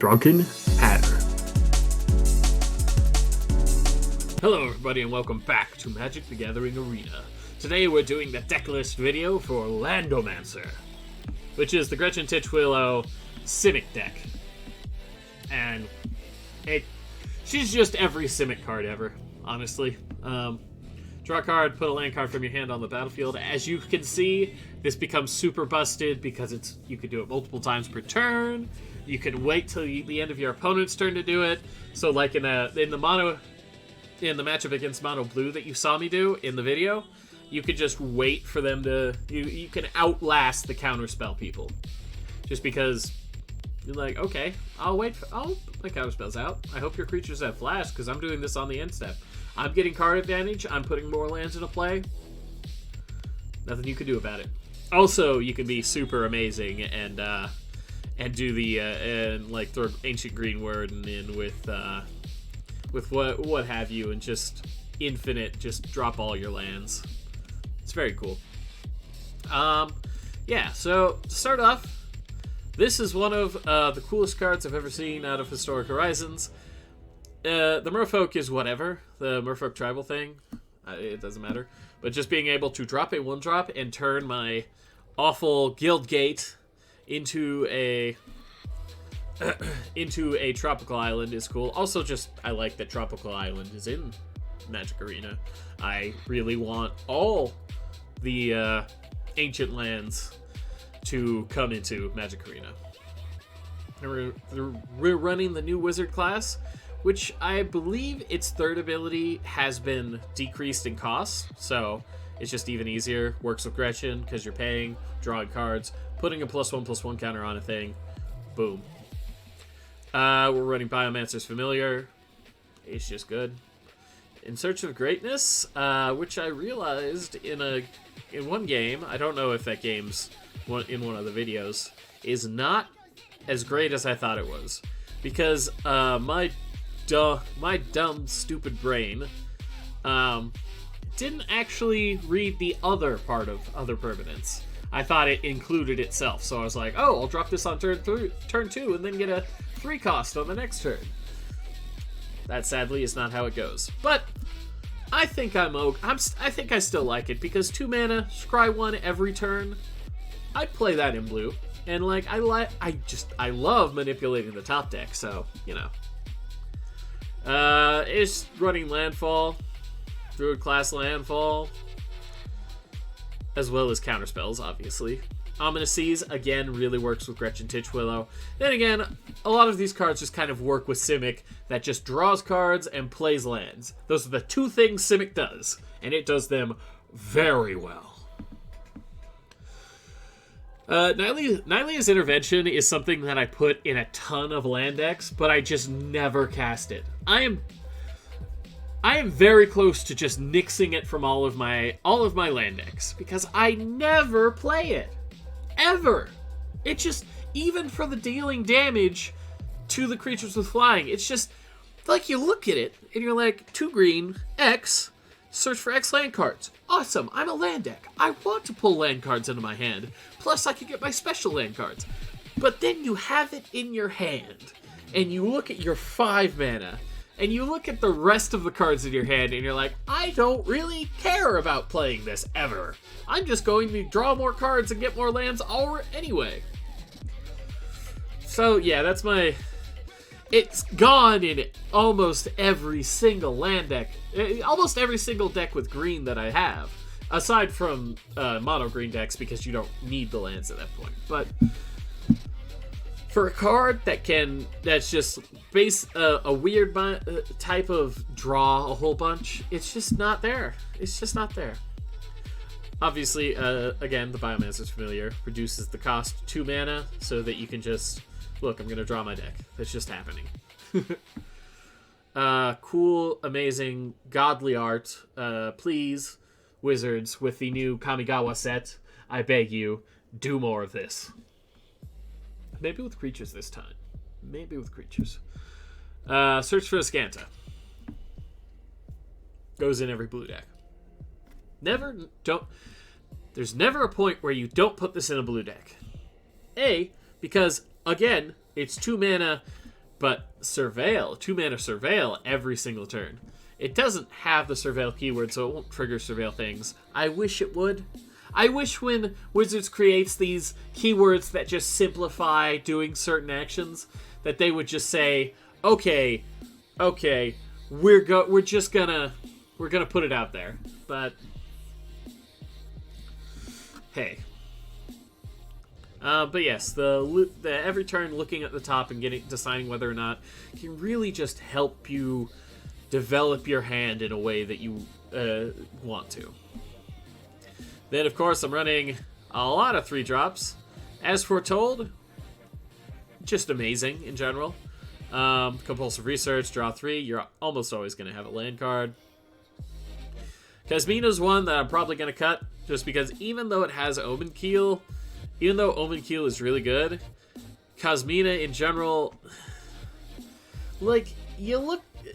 Drunken Hatter. Hello everybody and welcome back to Magic the Gathering Arena. Today we're doing the Decklist video for Landomancy, which is the Gretchen Titchwillow Simic deck. And she's just every Simic card ever, honestly. Draw a card, put a land card from your hand on the battlefield. As you can see, this becomes super busted because you can do it multiple times per turn. You can wait till the end of your opponent's turn to do it. So like in the matchup against Mono Blue that you saw me do in the video, you could just wait for them to... You can outlast the counterspell people. Just because you're like, okay, I'll put my counterspells out. I hope your creatures have flash because I'm doing this on the end step. I'm getting card advantage. I'm putting more lands into play. Nothing you can do about it. Also, you can be super amazing and do the and like throw Ancient Green Word in with what have you, and just infinite, just drop all your lands. It's very cool. Yeah. So to start off, this is one of the coolest cards I've ever seen out of Historic Horizons. The Merfolk is whatever, the Merfolk tribal thing. It doesn't matter. But just being able to drop a 1-drop and turn my awful Guild Gate into a tropical island is cool. Also, just I like that tropical island is in Magic Arena. I really want all the ancient lands to come into Magic Arena. We're running the new wizard class, which I believe its third ability has been decreased in cost, so it's just even easier. Works with Gretchen because you're paying, drawing cards, putting a +1/+1 counter on a thing. Boom. We're running Biomancer's Familiar. It's just good. In Search of Greatness, which I realized in one game, I don't know if that game's in one of the videos, is not as great as I thought it was. Because my dumb, stupid brain didn't actually read the other part of other permanents. I thought it included itself, so I was like, oh, I'll drop this on turn 2 and then get a 3 cost on the next turn. That sadly is not how it goes. But I think I think I still like it because 2 mana, scry 1 every turn. I'd play that in blue. And like I love manipulating the top deck, so, you know. It's running Landfall, Druid class Landfall, as well as counterspells, obviously. Ominous Seas, again, really works with Gretchen Titchwillow. Then again, a lot of these cards just kind of work with Simic, that just draws cards and plays lands. Those are the two things Simic does, and it does them very well. Nylea's Intervention is something that I put in a ton of land decks, but I just never cast it. I am very close to just nixing it from all of my land decks because I never play it. Ever. It just, even for the dealing damage to the creatures with flying, it's just like you look at it and you're like, 2 green, X, search for X land cards. Awesome, I'm a land deck. I want to pull land cards into my hand. Plus I can get my special land cards. But then you have it in your hand and you look at your 5 mana and you look at the rest of the cards in your hand and you're like, I don't really care about playing this ever. I'm just going to draw more cards and get more lands anyway. So yeah, that's my... It's gone in almost every single land deck. Almost every single deck with green that I have. Aside from mono green decks because you don't need the lands at that point. But for a card that's just a weird type of draw a whole bunch, it's just not there. It's just not there. Obviously, again, the Biomancer's Familiar reduces the cost 2 mana so that you can just, look, I'm going to draw my deck. That's just happening. Cool, amazing, godly art. Please, Wizards, with the new Kamigawa set, I beg you, do more of this. Maybe with creatures this time. Maybe with creatures. Search for Ascanta. Goes in every blue deck. There's never a point where you don't put this in a blue deck. Because, again, it's 2 mana But Surveil, 2-mana Surveil every single turn. It doesn't have the Surveil keyword, so it won't trigger Surveil things. I wish it would. I wish when Wizards creates these keywords that just simplify doing certain actions, that they would just say, okay, we're gonna put it out there. But hey. But yes, the every turn looking at the top and deciding whether or not can really just help you develop your hand in a way that you want to. Then, of course, I'm running a lot of 3-drops. As foretold, just amazing in general. Compulsive Research, draw 3. You're almost always going to have a land card. Kasmina's one that I'm probably going to cut, just because even though it has Omen Keel, even though Omen Keel is really good, Kasmina in general, like,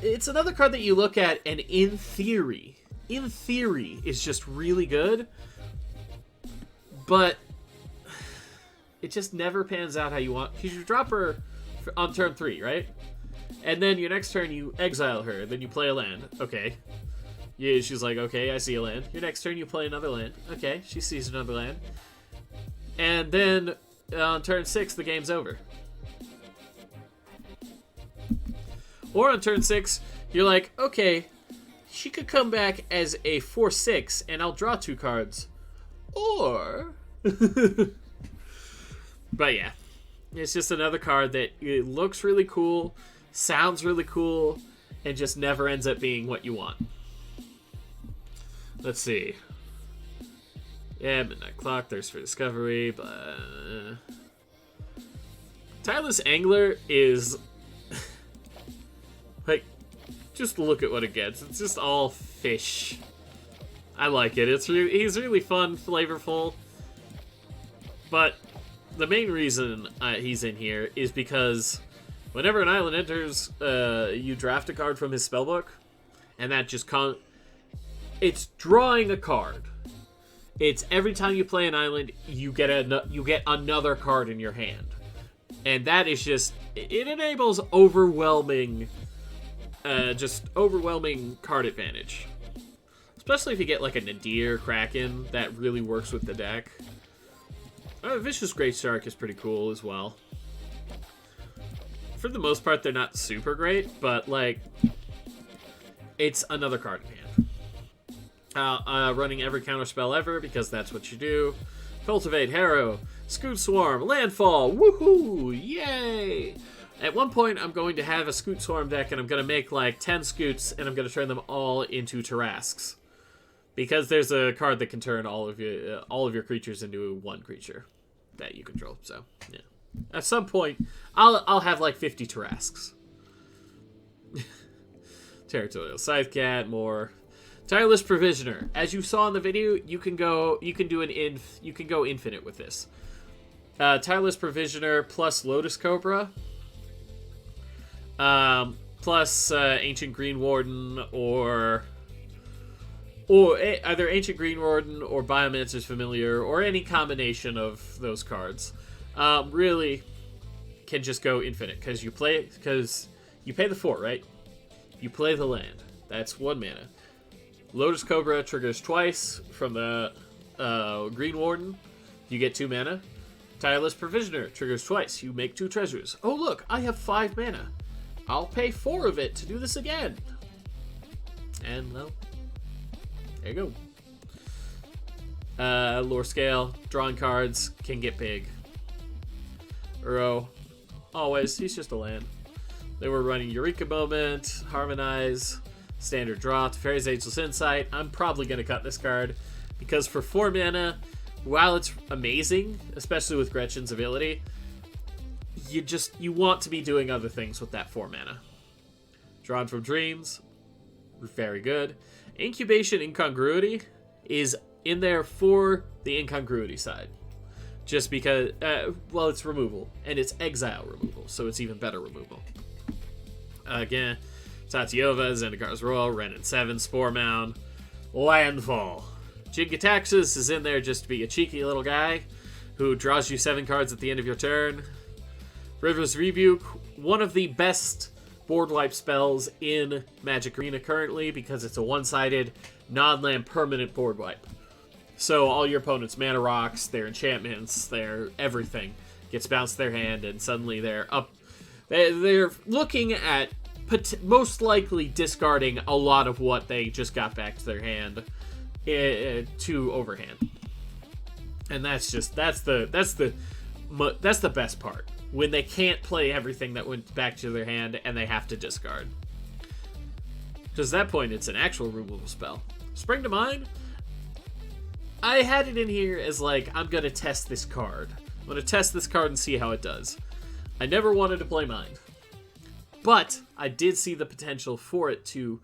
it's another card that you look at and in theory is just really good, but it just never pans out how you want, because you drop her on turn 3, right? And then your next turn you exile her, then you play a land. Okay. Yeah, she's like, okay, I see a land. Your next turn you play another land. Okay, she sees another land. And then on turn 6, the game's over. Or on turn 6, you're like, okay, she could come back as a 4/6, and I'll draw 2 cards. Or... But yeah, it's just another card that it looks really cool, sounds really cool, and just never ends up being what you want. Let's see. Yeah, Midnight Clock, Thirst for Discovery, but... Tireless Angler is... like, just look at what it gets. It's just all fish. I like it. He's really fun, flavorful. But the main reason he's in here is because whenever an island enters, you draft a card from his spellbook, and that just it's drawing a card. It's every time you play an island, you get another card in your hand, and that is just it enables overwhelming card advantage. Especially if you get like a Nadir Kraken, that really works with the deck. Vicious Great Shark is pretty cool as well. For the most part, they're not super great, but like, it's another card in hand. Running every counterspell ever, because that's what you do. Cultivate, Harrow, Scoot Swarm, Landfall, woohoo, yay! At one point, I'm going to have a Scoot Swarm deck, and I'm going to make like 10 Scoots, and I'm going to turn them all into Tarrasques. Because there's a card that can turn all of your creatures into one creature that you control. So, yeah. At some point, I'll have like 50 Tarrasques. Territorial Scythecat, more. Tireless Provisioner. As you saw in the video, you can go infinite with this. Tireless Provisioner plus Lotus Cobra. Plus Ancient Green Warden or either Ancient Green Warden or Biomancer's Familiar or any combination of those cards. Really can just go infinite because you pay the 4, right? You play the land. That's 1 mana. Lotus Cobra triggers twice from the Green Warden. You get 2 mana. Tireless Provisioner triggers twice. You make 2 treasures. Oh look, I have 5 mana. I'll pay 4 of it to do this again. And well, there you go. Lore Scale, drawing cards, can get big. Uro, always, he's just a land. They were running Eureka Moment, Harmonize, Standard Draw, Teferi's Ageless Insight. I'm probably going to cut this card, because for 4 mana, while it's amazing, especially with Gretchen's ability, you want to be doing other things with that 4 mana. Drawn from Dreams, very good. Incubation Incongruity is in there for the incongruity side. Just because, well, it's removal, and it's exile removal, so it's even better removal. Again, Tatiova, Zendikar's Royal, Ren and 7, Spore Mound, Landfall. Jin-Gitaxias is in there just to be a cheeky little guy who draws you 7 cards at the end of your turn. River's Rebuke, one of the best board wipe spells in Magic Arena currently because it's a one-sided, non-land permanent board wipe. So all your opponent's mana rocks, their enchantments, their everything gets bounced to their hand, and suddenly they're up. They're looking at most likely discarding a lot of what they just got back to their hand to overhand. And that's the best part. When they can't play everything that went back to their hand and they have to discard. Because at that point, it's an actual removal spell. Spring to Mind, I had it in here as like, I'm going to test this card. I'm going to test this card and see how it does. I never wanted to play Mind. But I did see the potential for it to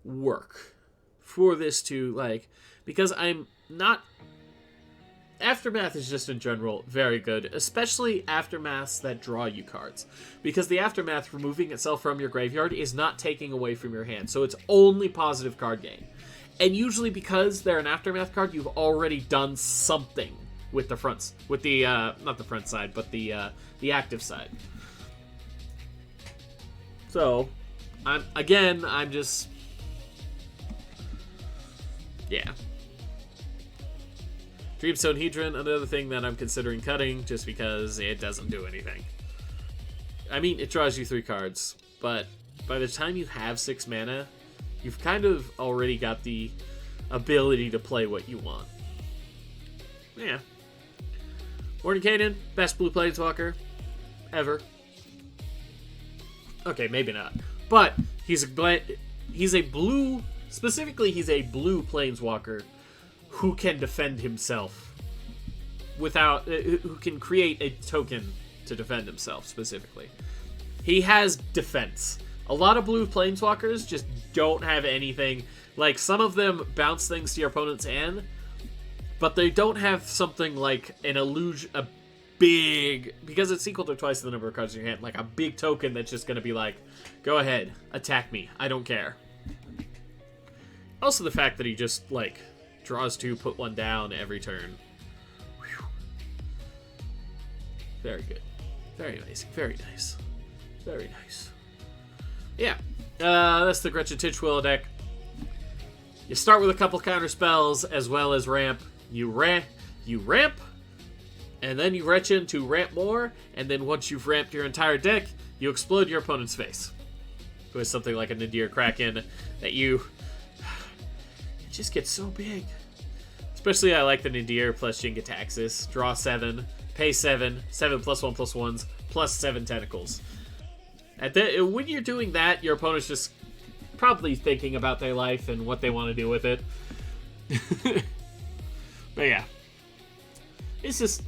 work. For this to, like, because I'm not... Aftermath is just in general very good, especially Aftermaths that draw you cards. Because the Aftermath removing itself from your graveyard is not taking away from your hand, so it's only positive card gain. And usually because they're an Aftermath card, you've already done something with the fronts, with the, not the front side, but the active side. So, I'm just... Yeah. Dreamstone Hedron, another thing that I'm considering cutting just because it doesn't do anything. I mean, it draws you 3 cards, but by the time you have 6 mana, you've kind of already got the ability to play what you want. Yeah. Mordenkainen, best blue planeswalker ever. Okay, maybe not. But he's a blue, specifically he's a blue planeswalker who can defend himself without, who can create a token to defend himself specifically. He has defense. A lot of blue planeswalkers just don't have anything. Like, some of them bounce things to your opponent's hand, but they don't have something like an illusion, a big, because it's equal to twice the number of cards in your hand, like a big token that's just going to be like, go ahead, attack me, I don't care. Also the fact that he just, like, draws 2, put 1 down every turn. Whew. Very good. Very nice. Very nice. Very nice. Yeah. That's the Gretchen Titchwell deck. You start with a couple counter spells as well as ramp. You ramp, and then you Gretchen to ramp more, and then once you've ramped your entire deck, you explode your opponent's face. With something like a Nadir Kraken that you... It just gets so big. Especially I like the Nadir plus Jingataxis. Draw 7, pay 7, 7 +1/+1s, plus 7 tentacles. When you're doing that, your opponent's just probably thinking about their life and what they want to do with it. But yeah. It's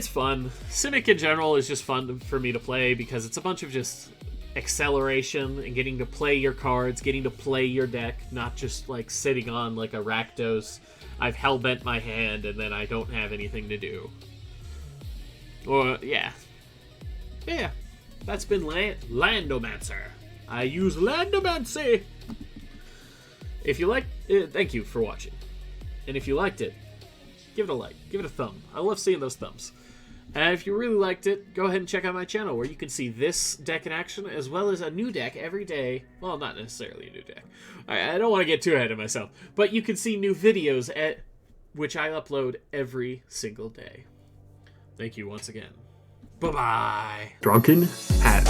fun. Simic in general is just fun for me to play because it's a bunch of just acceleration and getting to play your cards, getting to play your deck, not just like sitting on like a Rakdos. I've hellbent my hand and then I don't have anything to do. Or, yeah. Yeah. That's been Landomancer. I use Landomancy. If you like, thank you for watching. And if you liked it, give it a like, give it a thumb. I love seeing those thumbs. And if you really liked it, go ahead and check out my channel where you can see this deck in action as well as a new deck every day. Well, not necessarily a new deck. I don't want to get too ahead of myself. But you can see new videos at which I upload every single day. Thank you once again. Bye-bye. Drunken Hat.